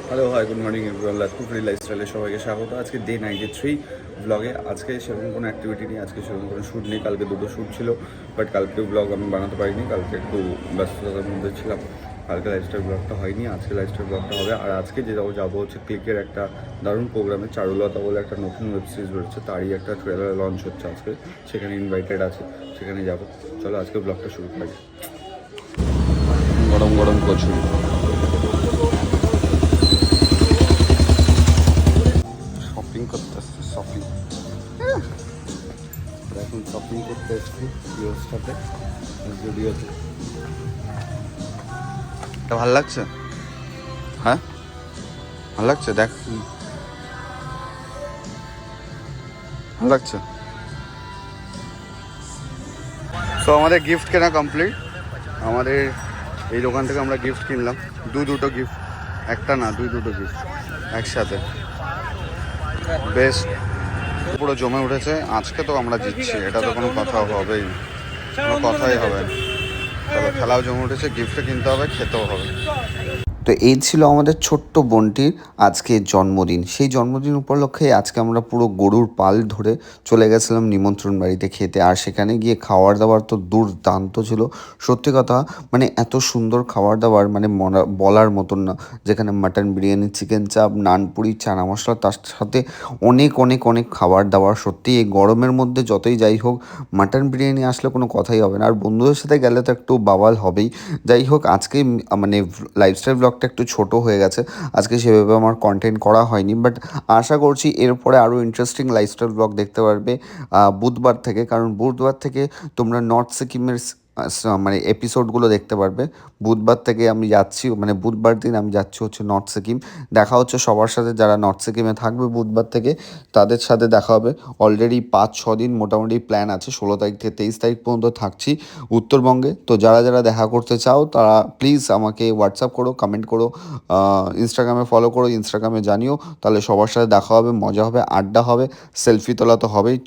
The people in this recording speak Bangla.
Hello hi good morning everyone, লাটকু ফ্রি লাইফস্টাইলে সবাইকে স্বাগত। আজকে ডে 93 ব্লগে। আজকে সেরকম কোনো অ্যাক্টিভিটি নেই, আজকে সেরকম কোনো শ্যুট নেই। কালকে দুটো শ্যুট ছিল, বাট কালকে ব্লগ আমি বানাতে পারিনি, কালকে একটু ব্যস্ততার মধ্যে ছিলাম। কালকে লাইফস্টাইল ব্লগটা হয়নি, আজকে লাইফস্টাইল ব্লগটা হবে। আর আজকে যে যাবো হচ্ছে ক্লিকের একটা দারুণ প্রোগ্রামে। চারুলতা বলে একটা নতুন ওয়েব সিরিজ বেরোচ্ছে, তারই একটা ট্রেলার লঞ্চ হচ্ছে আজকে, সেখানে ইনভাইটেড আছে, সেখানে যাবো। চলো আজকে ব্লগটা শুরু করি। গরম গরম কচুরি, শপিং করতে আসছে, শপিং। এখন শপিং করতে এসছি ইউর সাথে জুডিওতে। এটা ভালো লাগছে? হ্যাঁ ভালো লাগছে, দেখ ভালো লাগছে। সো আমাদের গিফট কেনা কমপ্লিট। আমাদের এই দোকান থেকে আমরা গিফট কিনলাম, দুটো গিফট, একটা না দুটো গিফট একসাথে। বেশ পুরো জমে উঠেছে। আজকে তো আমরা জিতছি, এটা তো কোনো কথা হবেই, কোনো কথাই হবে না। তবে খেলাও জমে উঠেছে, গিফটও কিনতে হবে, খেতেও হবে। তো এই ছিল আমাদের ছোট্ট বোনটির আজকে জন্মদিন। সেই জন্মদিন উপলক্ষে আজকে আমরা পুরো গরুর পাল ধরে চলে গেছিলাম নিমন্ত্রণ বাড়িতে খেতে। আর সেখানে গিয়ে খাওয়ার দাওয়ার তো দুর্দান্ত ছিল। সত্যি কথা, মানে এত সুন্দর খাবার দাবার মানে বলার মতন না। যেখানে মাটন বিরিয়ানি, চিকেন চাপ, নানপুরি, চানা মশলা, তার সাথে অনেক অনেক অনেক খাবার দাবার। সত্যি এই গরমের মধ্যে যতই যাই হোক, মাটন বিরিয়ানি আসলে কোনো কথাই হবে না। আর বন্ধুদের সাথে গেলে তো একটু বাওয়াল হবেই। যাই হোক, আজকে মানে লাইফস্টাইল ব্লগটা একটু ছোট হয়ে গেছে, আজকে সেভাবে আমার কন্টেন্ট করা হয়নি। বাট আশা করছি এরপরে আরও ইন্টারেস্টিং লাইফস্টাইল ব্লগ দেখতে পারবে বুধবার থেকে। কারণ বুধবার থেকে তোমরা নর্থ সিকিমের মানে এপিসোডগুলো দেখতে পারবে। বুধবার থেকে আমি যাচ্ছি, মানে বুধবার দিন আমি যাচ্ছি হচ্ছে নর্থ সিকিম। দেখা হচ্ছে সবার সাথে যারা নর্থ সিকিমে থাকবে বুধবার থেকে, তাদের সাথে দেখা হবে। অলরেডি 5-6 দিন মোটামুটি প্ল্যান আছে, 16 তারিখ থেকে 23 তারিখ পর্যন্ত থাকছি উত্তরবঙ্গে। তো যারা যারা দেখা করতে চাও তারা প্লিজ আমাকে হোয়াটসঅ্যাপ করো, কমেন্ট করো, ইনস্টাগ্রামে ফলো করো, ইনস্টাগ্রামে জানিও। তাহলে সবার সাথে দেখা হবে, মজা হবে, আড্ডা হবে, সেলফি তোলা তো হবেই।